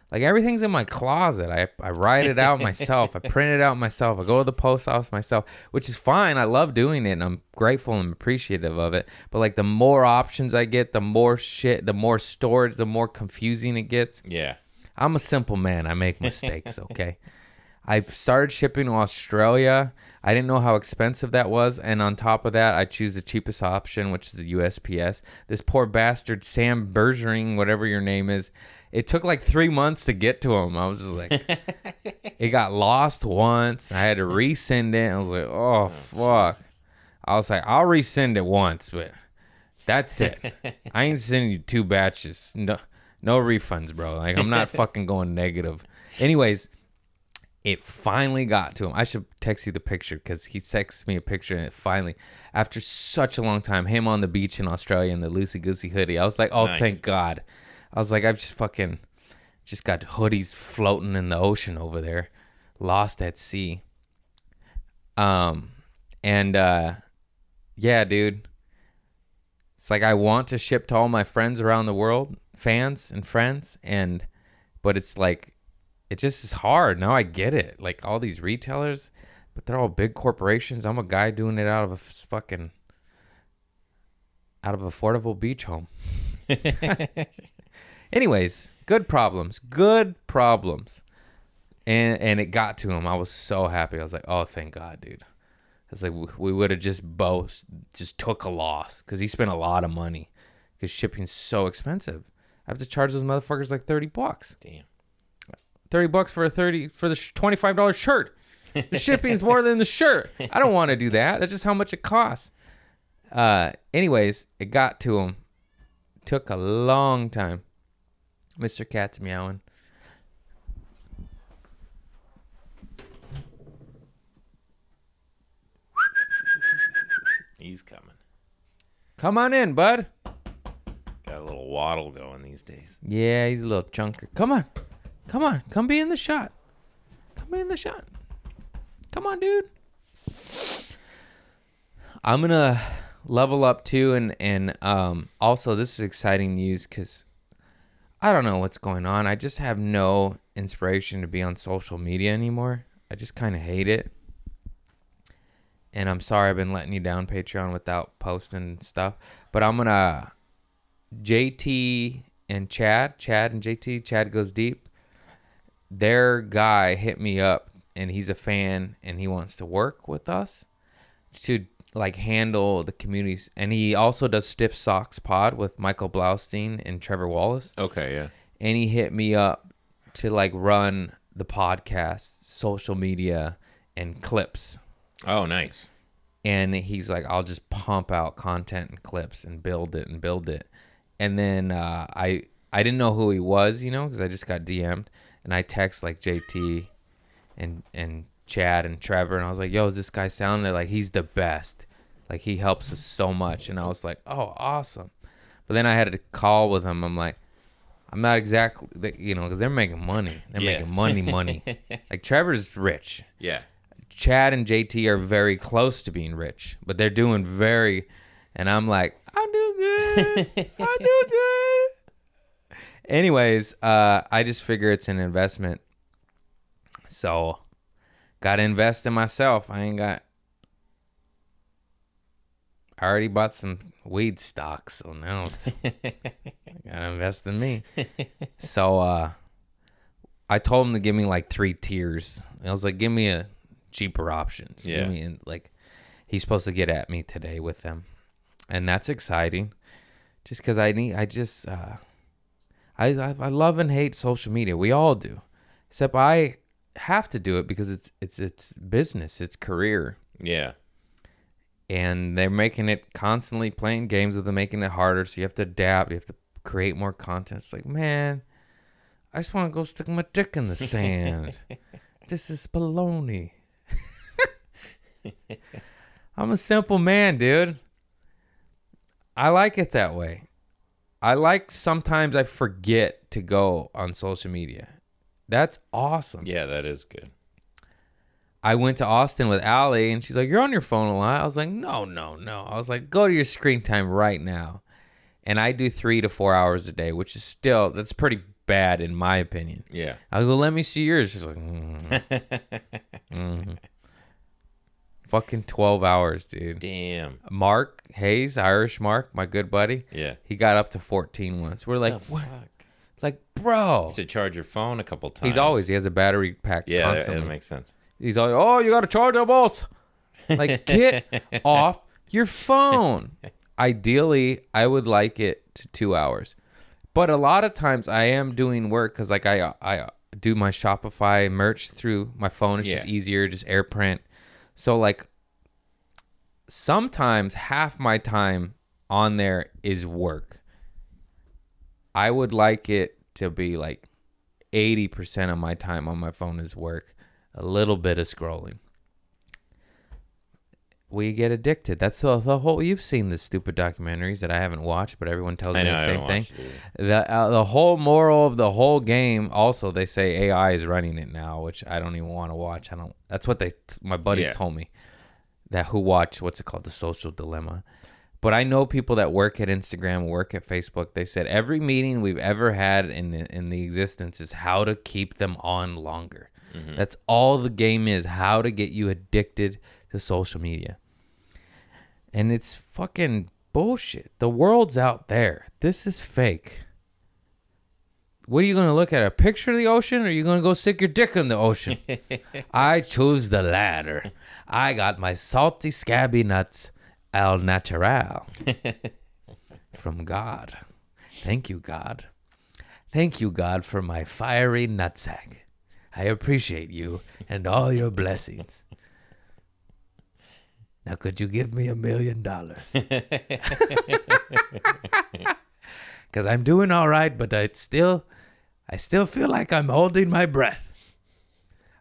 Like, everything's in my closet. I write it out myself. I print it out myself. I go to the post office myself, which is fine. I love doing it, and I'm grateful and appreciative of it. But, like, the more options I get, the more shit, the more storage, the more confusing it gets. Yeah. I'm a simple man. I make mistakes, okay? I started shipping to Australia. I didn't know how expensive that was. And on top of that, I choose the cheapest option, which is the USPS. This poor bastard, Sam Bergering, whatever your name is, it took like 3 months to get to him. I was just like, it got lost once. I had to resend it. I was like, oh, fuck. Jesus. I was like, I'll resend it once, but that's it. I ain't sending you 2 batches. No refunds, bro. Like, I'm not fucking going negative. Anyways, it finally got to him. I should text you the picture because he texted me a picture, and it finally, after such a long time, him on the beach in Australia in the loosey-goosey hoodie. I was like, oh, nice. Thank God. I was like, I've just got hoodies floating in the ocean over there, lost at sea. Yeah, dude. It's like I want to ship to all my friends around the world, fans and friends, but it's like, it just is hard. Now I get it. Like, all these retailers, but they're all big corporations. I'm a guy doing it out of affordable beach home. Anyways, good problems. And it got to him. I was so happy. I was like, oh, thank God, dude. It's like we would have just took a loss because he spent a lot of money because shipping's so expensive. I have to charge those motherfuckers like $30. Damn. $30 for the $25 shirt. The shipping is more than the shirt. I don't want to do that. That's just how much it costs. Anyways, it got to him. Took a long time. Mr. Cat's meowing. He's coming. Come on in, bud. Got a little waddle going these days. Yeah, he's a little chunker. Come on. Come be in the shot. Come be in the shot. Come on, dude. I'm going to level up too. And also, this is exciting news because I don't know what's going on. I just have no inspiration to be on social media anymore. I just kind of hate it. And I'm sorry I've been letting you down, Patreon, without posting stuff. But I'm going to... JT and Chad and JT, Chad goes deep. Their guy hit me up, and he's a fan, and he wants to work with us to, like, handle the communities. And he also does Stiff Socks Pod with Michael Blaustein and Trevor Wallace. Okay, yeah. And he hit me up to, like, run the podcast, social media, and clips. Oh, nice. And he's like, I'll just pump out content and clips and build it. And then I didn't know who he was, because I just got DM'd. And I text like JT and Chad and Trevor. And I was like, yo, is this guy sound? They're like, he's the best. Like, he helps us so much. And I was like, oh, awesome. But then I had a call with him. I'm like, I'm not exactly, because they're making money. They're making money. Like, Trevor's rich. Yeah. Chad and JT are very close to being rich, but they're doing very, and I'm like, I do good. Anyways, I just figure it's an investment. So, got to invest in myself. I already bought some weed stocks, so now it's, got to invest in me. So, I told him to give me like 3 tiers. I was like, give me a cheaper options. Yeah. He's supposed to get at me today with them. And that's exciting. Just because I love and hate social media. We all do. Except I have to do it because it's business. It's career. Yeah. And they're making it constantly playing games with them, making it harder. So you have to adapt. You have to create more content. It's like, man, I just want to go stick my dick in the sand. This is baloney. I'm a simple man, dude. I like it that way. I like sometimes I forget to go on social media. That's awesome. Yeah, that is good. I went to Austin with Allie, and she's like, you're on your phone a lot. I was like, no. I was like, go to your screen time right now. And I do 3 to 4 hours a day, which is still, that's pretty bad in my opinion. Yeah. I go, let me see yours. She's like, Fucking 12 hours, dude. Damn. Mark Hayes, Irish Mark, my good buddy. Yeah. He got up to 14 once. We're like, Oh, what? fuck. Like, bro. To charge your phone a couple times. He has a battery pack Yeah, constantly. that makes sense. He's all, oh, you got to charge them both. Like, get off your phone. Ideally, I would like it to 2 hours. But a lot of times I am doing work because, like, I do my Shopify merch through my phone. It's just easier, just AirPrint. So, like, sometimes half my time on there is work. I would like it to be, like, 80% of my time on my phone is work. A little bit of scrolling. We get addicted. That's the whole. You've seen the stupid documentaries that I haven't watched, but everyone tells me the same thing. The whole moral of the whole game. Also, they say AI is running it now, which I don't even want to watch. That's what my buddies told me. Who watch what's it called, The Social Dilemma. But I know people that work at Instagram, work at Facebook. They said every meeting we've ever had in the existence is how to keep them on longer. Mm-hmm. That's all the game is. How to get you addicted to social media. And it's fucking bullshit. The world's out there. This is fake. What are you going to look at? A picture of the ocean, or are you going to go stick your dick in the ocean? I choose the latter. I got my salty, scabby nuts al natural from God. Thank you, God. Thank you, God, for my fiery nutsack. I appreciate you and all your blessings. Now, could you give me $1 million? Because I'm doing all right, but I still feel like I'm holding my breath.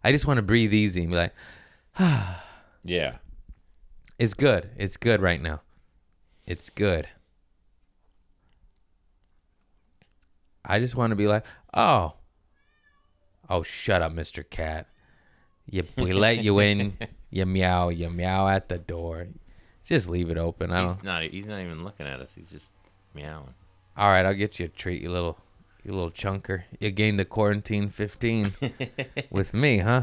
I just want to breathe easy and be like, Yeah. it's good. It's good right now. It's good. I just want to be like, oh, shut up, Mr. Cat. We let you in. You meow at the door. Just leave it open. He's not even looking at us. He's just meowing. All right, I'll get you a treat, you little chunker. You gained the quarantine 15 with me, huh?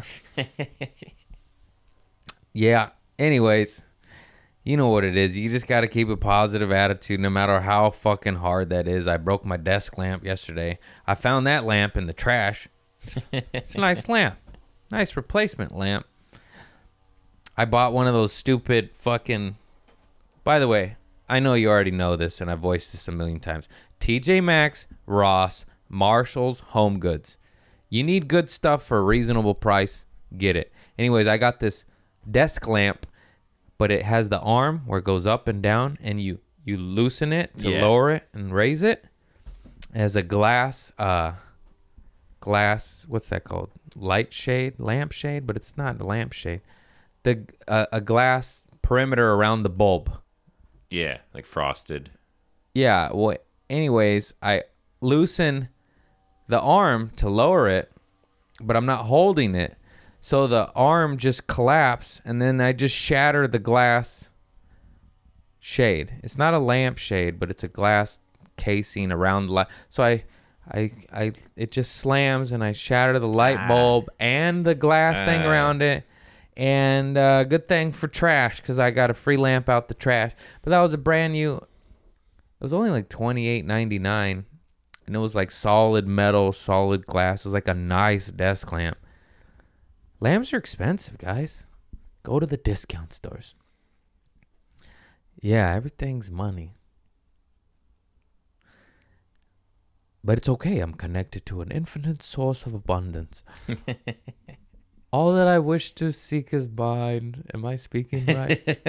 Yeah. Anyways, you know what it is. You just got to keep a positive attitude no matter how fucking hard that is. I broke my desk lamp yesterday. I found that lamp in the trash. It's a nice lamp. Nice replacement lamp. I bought one of those stupid fucking... By the way, I know you already know this, and I've voiced this a million times. TJ Maxx, Ross, Marshalls, Home Goods. You need good stuff for a reasonable price, get it. Anyways, I got this desk lamp, but it has the arm where it goes up and down, and you loosen it to lower it and raise it. It has a glass, what's that called? Lamp shade, but it's not a lampshade. A glass perimeter around the bulb. Yeah, like frosted. Yeah, well, anyways, I loosen the arm to lower it, but I'm not holding it. So the arm just collapsed, and then I just shatter the glass shade. It's not a lamp shade, but it's a glass casing around the light. So it just slams, and I shatter the light bulb and the glass thing around it. And good thing for trash, because I got a free lamp out the trash. But that was a brand new. It was only like $28.99, and it was like solid metal, solid glass. It was like a nice desk lamp. Lamps are expensive, guys. Go to the discount stores. Yeah, everything's money. But it's okay. I'm connected to an infinite source of abundance. All that I wish to seek is mine. Am I speaking right?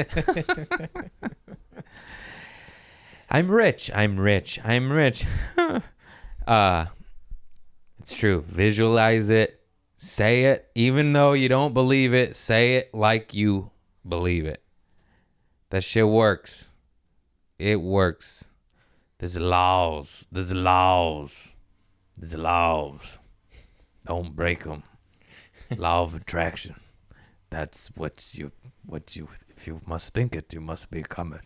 I'm rich. It's true. Visualize it. Say it. Even though you don't believe it, say it like you believe it. That shit works. It works. There's laws. Don't break them. Law of attraction. That's what you if you must think it, you must become it.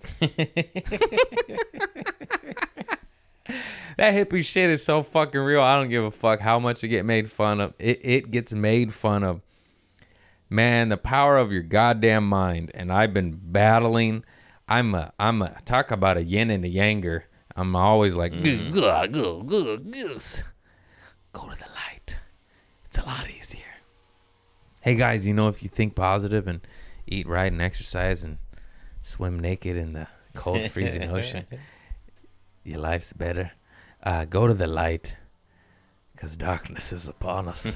That hippie shit is so fucking real. I don't give a fuck how much it get made fun of. It gets made fun of. Man, the power of your goddamn mind. And I've been battling. I'm a talk about a yin and a yanger. I'm always like, go to the light. It's a lot easier. Hey guys, if you think positive and eat right and exercise and swim naked in the cold, freezing ocean, your life's better. Go to the light, because darkness is upon us.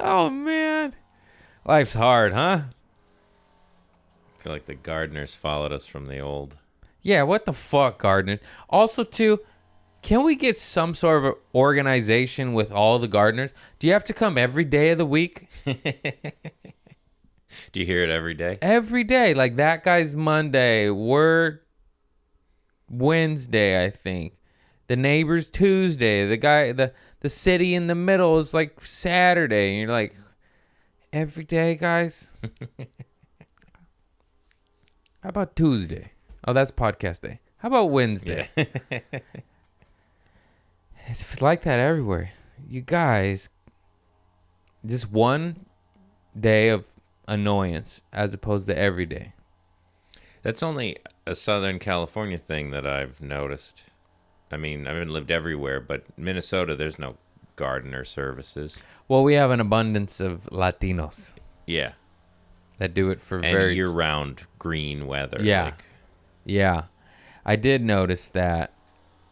Oh, man. Life's hard, huh? I feel like the gardeners followed us from the old. Yeah, what the fuck, gardeners? Also, too, can we get some sort of organization with all the gardeners? Do you have to come every day of the week? Do you hear it every day? Every day. Like, that guy's Monday. We're Wednesday, I think. The neighbor's Tuesday. The guy, the city in the middle is like Saturday. And you're like, every day, guys? How about Tuesday? Oh, that's podcast day. How about Wednesday? Yeah. It's like that everywhere. You guys, just one day of annoyance as opposed to every day. That's only a Southern California thing that I've noticed. I mean, I haven't lived everywhere, but Minnesota, there's no gardener services. Well, we have an abundance of Latinos. Yeah. That do it for and very year-round green weather. Yeah. Yeah. I did notice that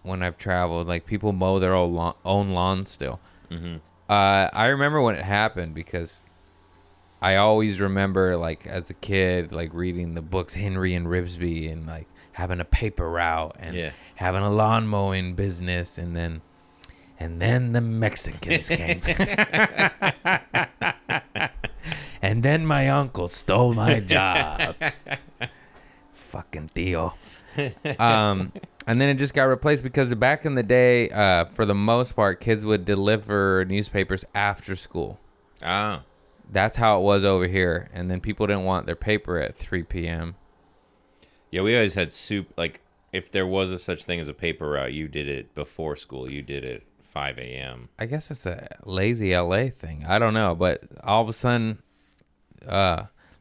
when I've traveled, like, people mow their own lawn still. Mm-hmm. I remember when it happened because I always remember, like, as a kid, like, reading the books Henry and Ribsby and, like, having a paper route and Yeah. having a lawn mowing business. And then the Mexicans came. And then my uncle stole my job. Fucking Theo. And then it just got replaced because back in the day, for the most part, kids would deliver newspapers after school. Oh. That's how it was over here. And then people didn't want their paper at 3 p.m. Yeah, we always had soup. Like, if there was a such thing as a paper route, you did it before school. You did it 5 a.m. I guess it's a lazy LA thing. I don't know. But all of a sudden,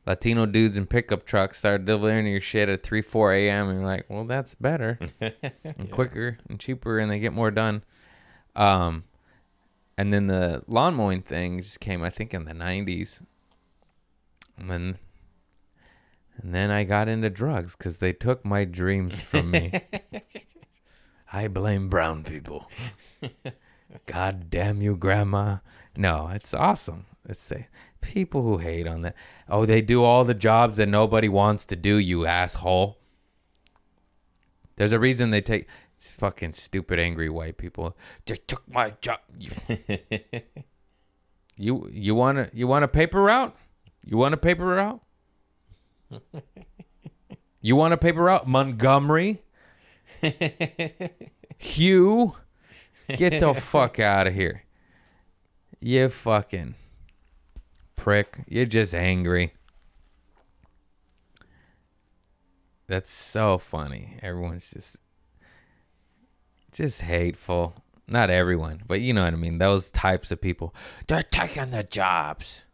Latino dudes in pickup trucks started delivering your shit at 3, 4 a.m. And you're like, well, that's better and quicker and cheaper, and they get more done. And then the lawn mowing thing just came, I think, in the 90s. And then I got into drugs because they took my dreams from me. I blame brown people. God damn you, Grandma. No, it's awesome. It's the people who hate on that. Oh, they do all the jobs that nobody wants to do, you asshole. There's a reason they take... It's fucking stupid, angry white people. They took my job. You want a paper route? You want a paper route? You want a paper route? Montgomery? Hugh? Get the fuck out of here. You fucking prick. You're just angry. That's so funny. Everyone's just hateful. Not everyone, but you know what I mean. Those types of people. They're taking the jobs.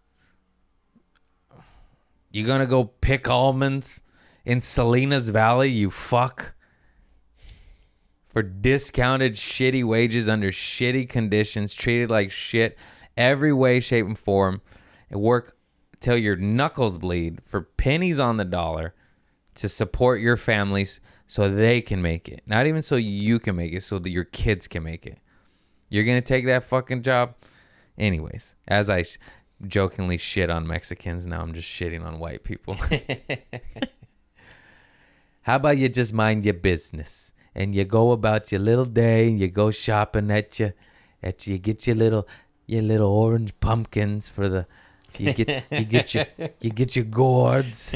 You gonna go pick almonds in Salinas Valley, you fuck? For discounted shitty wages under shitty conditions, treated like shit every way, shape, and form, and work till your knuckles bleed for pennies on the dollar to support your families so they can make it. Not even so you can make it, so that your kids can make it. You're going to take that fucking job? Anyways, as I jokingly shit on Mexicans, now I'm just shitting on white people. How about you just mind your business and you go about your little day and you go shopping you get your little orange pumpkins for the you get your gourds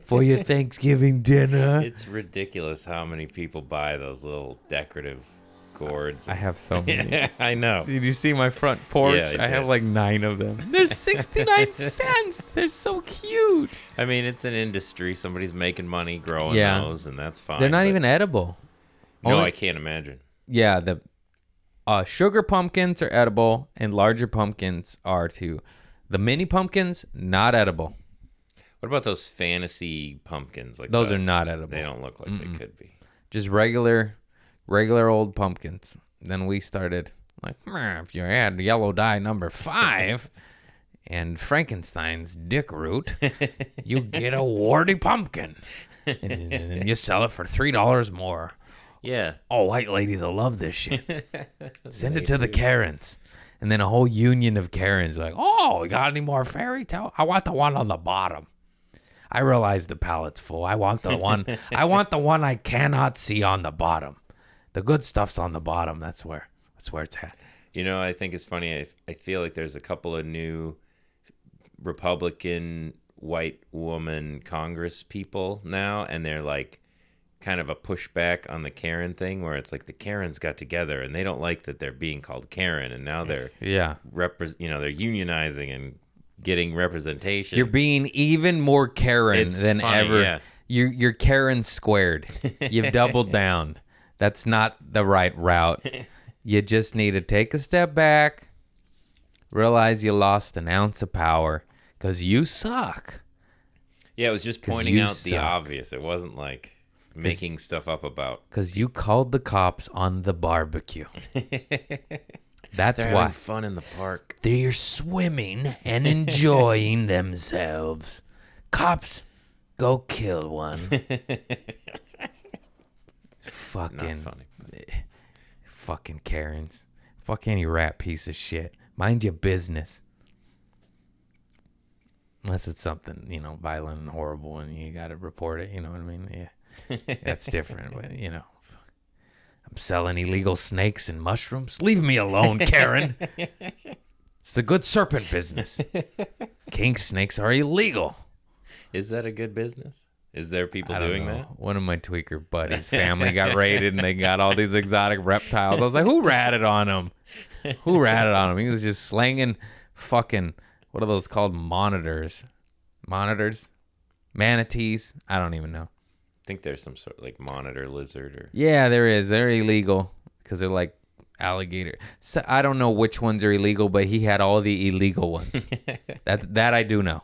for your Thanksgiving dinner. It's ridiculous how many people buy those little decorative gourds. I have so many. Yeah, I know. Did you see my front porch? Yeah, I have did. like 9 of them. They're 69 cents. They're so cute. I mean, it's an industry. Somebody's making money growing Yeah. those, and that's fine. They're not but- even edible. No, Only- I can't imagine. Yeah, the sugar pumpkins are edible, and larger pumpkins are too. The mini pumpkins, not edible. What about those fantasy pumpkins? Like Those the- are not edible. They don't look like they could be. Just regular old pumpkins. Then we started like, if you add yellow dye number 5 and Frankenstein's dick root, you get a warty pumpkin. And you sell it for $3 more. Yeah. Oh, white ladies will love this shit. Send it to the Karens. And then a whole union of Karens like, oh, you got any more fairy tale? I want the one on the bottom. I realize the palette's full. I want the one I cannot see on the bottom. The good stuff's on the bottom. That's where it's at. You know, I think it's funny. I feel like there's a couple of new Republican white woman Congress people now, and they're like kind of a pushback on the Karen thing, where it's like the Karens got together and they don't like that they're being called Karen, and now they're Yeah. they're unionizing and getting representation. You're being even more Karen It's than funny, ever. yeah. You're Karen squared. You've doubled down. That's not the right route. You just need to take a step back, realize you lost an ounce of power because you suck. Yeah, it was just 'Cause pointing you out the suck. obvious. It wasn't like making stuff up about. Because you called the cops on the barbecue. That's They're why. having fun in the park. They're swimming and enjoying themselves. Cops, go kill one. Not Fucking funny. fucking Karens. Fuck any rat piece of shit. Mind your business. Unless it's something, violent and horrible and you got to report it. You know what I mean? Yeah. That's different. But, I'm selling illegal snakes and mushrooms. Leave me alone, Karen. It's a good serpent business. King snakes are illegal. Is that a good business? Is there people I don't doing know. that? One of my tweaker buddies' family got raided and they got all these exotic reptiles. I was like, who ratted on him? Who ratted on him? He was just slanging fucking, what are those called? Monitors? Manatees? I don't even know. I think there's some sort of like monitor lizard or. Yeah, there is. They're illegal because they're like alligator. So I don't know which ones are illegal, but he had all the illegal ones. That I do know.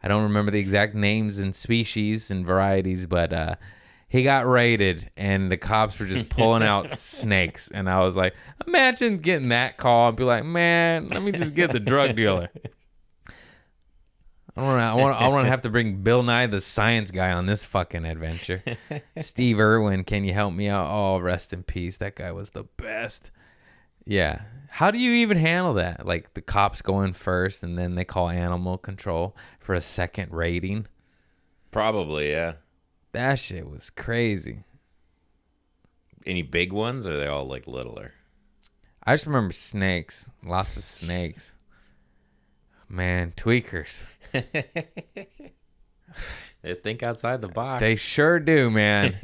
I don't remember the exact names and species and varieties, but he got raided and the cops were just pulling out snakes. And I was like, imagine getting that call and be like, man, let me just get the drug dealer. I want to have to bring Bill Nye the Science Guy on this fucking adventure. Steve Irwin, can you help me out? Oh, rest in peace. That guy was the best. Yeah. How do you even handle that? Like the cops go in first and then they call animal control for a second rating? Probably, yeah. That shit was crazy. Any big ones, or are they all like littler? I just remember snakes. Lots of snakes. Man, tweakers. They think outside the box. They sure do, man.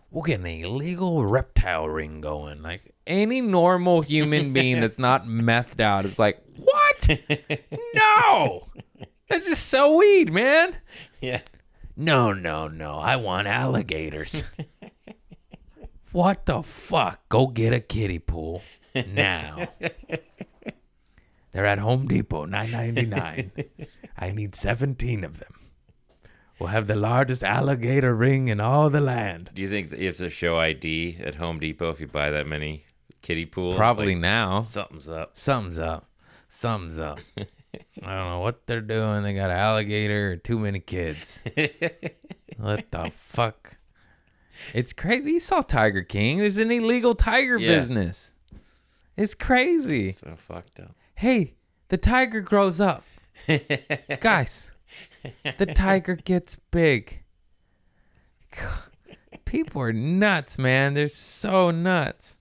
We'll get an illegal reptile ring going. Like any normal human being that's not methed out is like, what? No! That's just so weed, man. Yeah. No. I want alligators. What the fuck? Go get a kiddie pool now. They're at Home Depot, $9.99. I need 17 of them. We'll have the largest alligator ring in all the land. Do you think that you have to show ID at Home Depot if you buy that many kiddie pools? Probably Like, now. something's up. Something's up. I don't know what they're doing. They got an alligator or too many kids. What the fuck? It's crazy. You saw Tiger King. There's an illegal tiger business. It's crazy. So fucked up. Hey, the tiger grows up. Guys, the tiger gets big. People are nuts, man. They're so nuts.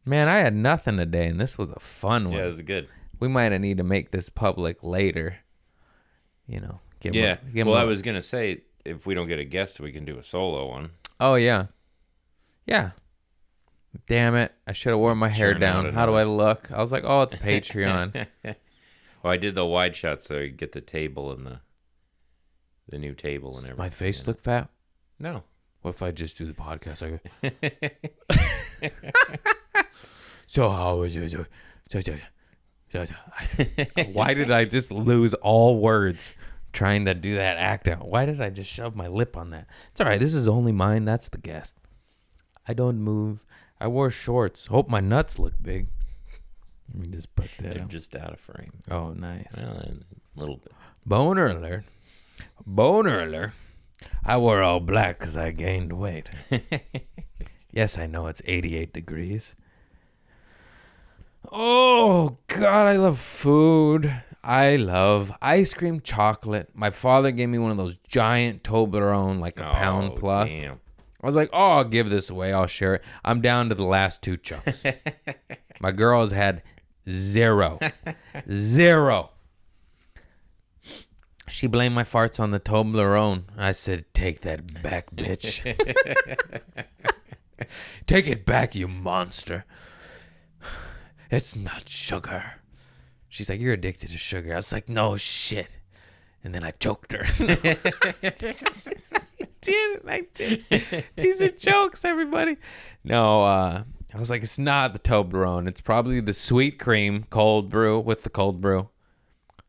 Man, I had nothing today, and this was a fun one. Yeah, it was good. We might need to make this public later. Well, I was going to say, if we don't get a guest, we can do a solo one. Oh, yeah. Yeah. Damn it. I should have worn my hair Churn down. out How do I another- look? I was like, oh, it's Patreon. Well, I did the wide shot so you get the table and the new table and everything. My face look fat? No. What if I just do the podcast? So how would you do? Why did I just lose all words trying to do that act out? Why did I just shove my lip on that? It's all right. This is only mine. That's the guest. I don't move. I wore shorts. Hope my nuts look big. Let me just put that They're up. just out of frame. Oh, nice. Well, a little bit. Boner alert. Boner alert. I wore all black because I gained weight. Yes, I know it's 88 degrees. Oh, God, I love food. I love ice cream, chocolate. My father gave me one of those giant Toblerone, like a pound plus. Damn. I was like, oh, I'll give this away. I'll share it. I'm down to the last 2 chunks. My girl has had 0. 0. She blamed my farts on the Toblerone. I said, take that back, bitch. Take it back, you monster. It's not sugar. She's like, you're addicted to sugar. I was like, no shit. And then I choked her. I did. These are jokes, everybody. No, I was like, it's not the Toblerone. It's probably the sweet cream cold brew with the cold brew.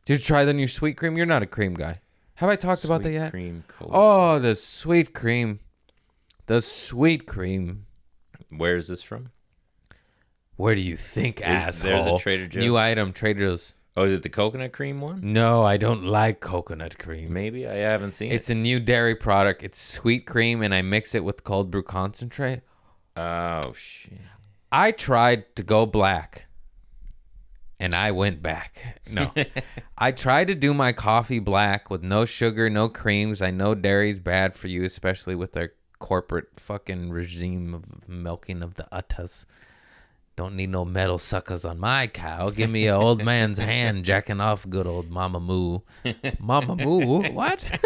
Did you try the new sweet cream? You're not a cream guy. Have I talked about that yet? Cream cold. Oh, the sweet cream. The sweet cream. Where is this from? Where do you think, asshole? There's a Trader Joe's. New item, Trader Joe's. Oh, is it the coconut cream one? No, I don't like coconut cream. Maybe. I haven't seen It's it. a new dairy product. It's sweet cream, and I mix it with cold brew concentrate. Oh shit. I tried to go black, and I went back. No, I tried to do my coffee black with no sugar, no creams. I know dairy's bad for you, especially with their corporate fucking regime of milking of the uttas. Don't need no metal suckers on my cow. Give me an old man's hand jacking off good old Mama Moo. Mama Moo? What?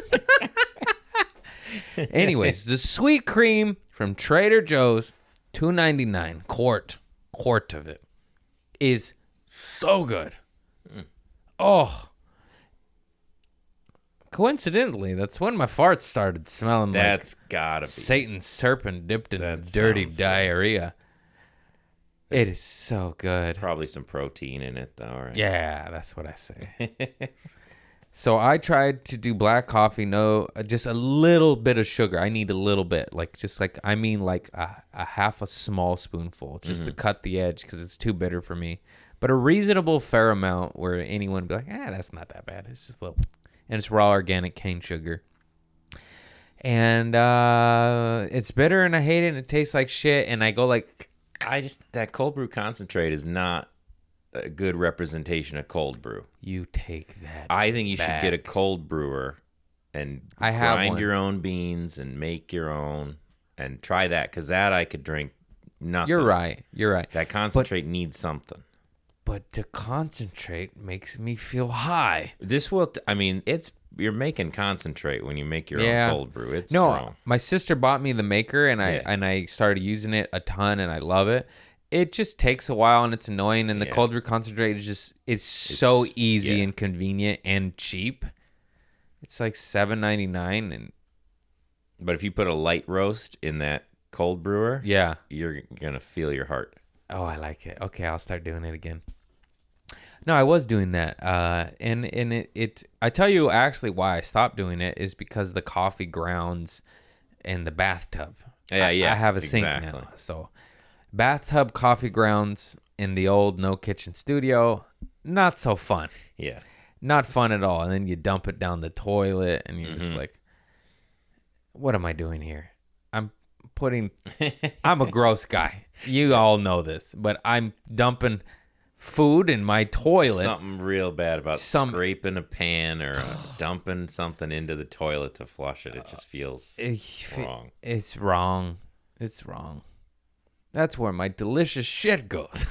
Anyways, the sweet cream from Trader Joe's, $2.99 quart of it, is so good. Oh. Coincidentally, that's when my farts started smelling That's like gotta be. Satan's serpent dipped in That dirty sounds good. diarrhea. It is so good. Probably some protein in it though, right? Yeah, that's what I say. So I tried to do black coffee, just a little bit of sugar. I need a little bit, like a half a small spoonful, just to cut the edge because it's too bitter for me. But a reasonable fair amount where anyone would be like, that's not that bad. It's just a little, and it's raw organic cane sugar. And it's bitter, and I hate it, and it tastes like shit. And I go like, that cold brew concentrate is not a good representation of cold brew. you take that. I think you should get a back. cold brewer and I have grind one. your own beans and make your own and try that, because that I could drink nothing. You're right. That concentrate needs something. But to concentrate makes me feel high. This will, you're making concentrate when you make your own cold brew. It's strong. My sister bought me the maker, and Yeah. I started using it a ton, and I love it. It just takes a while, and it's annoying. And the Yeah. cold brew concentrate is just it's so easy yeah. and convenient and cheap. It's like $7.99, and But if you put a light roast in that cold brewer, yeah. you're going to feel your heart. Oh, I like it. Okay, I'll start doing it again. No, I was doing that. And it I tell you actually why I stopped doing it is because the coffee grounds in the bathtub. Yeah, I have a sink exactly. now. So bathtub coffee grounds in the old no kitchen studio, not so fun. Yeah. Not fun at all. And then you dump it down the toilet and you're just like, what am I doing here? I'm a gross guy. You all know this, but I'm dumping food in my toilet. Something real bad about scraping a pan or dumping something into the toilet to flush it. It just feels wrong. It's wrong. It's wrong. That's where my delicious shit goes.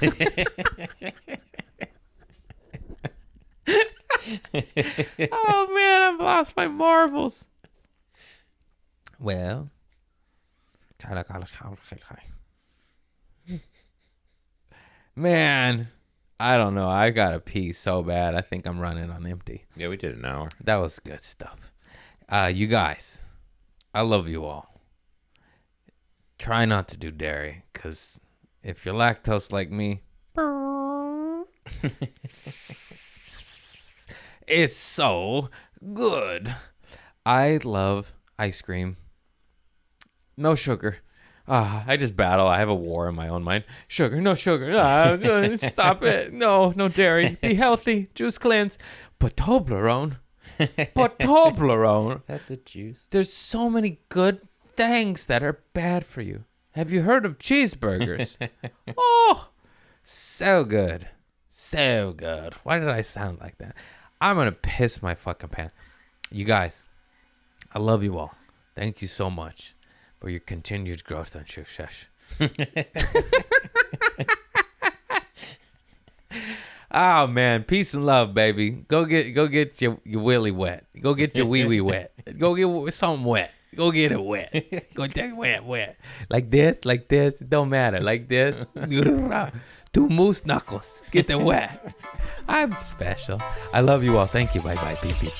Oh man, I've lost my marbles. Well, man, I don't know. I got to pee so bad. I think I'm running on empty. Yeah, we did an hour. That was good stuff. You guys, I love you all. Try not to do dairy, because if you're lactose like me, it's so good. I love ice cream. No sugar. I just battle. I have a war in my own mind. Sugar, no sugar. Stop it. No dairy. Be healthy. Juice cleanse. But Toblerone. That's a juice. There's so many good things that are bad for you. Have you heard of cheeseburgers? Oh, so good. So good. Why did I sound like that? I'm going to piss my fucking pants. You guys, I love you all. Thank you so much for your continued growth and success. Oh man, peace and love, baby. Go get your willy wet. Go get your wee wee wet. Go get something wet. Go get it wet. Go take it wet. Like this. It don't matter. Like this. 2 moose knuckles. Get it wet. I'm special. I love you all. Thank you. Bye bye. Beep beep.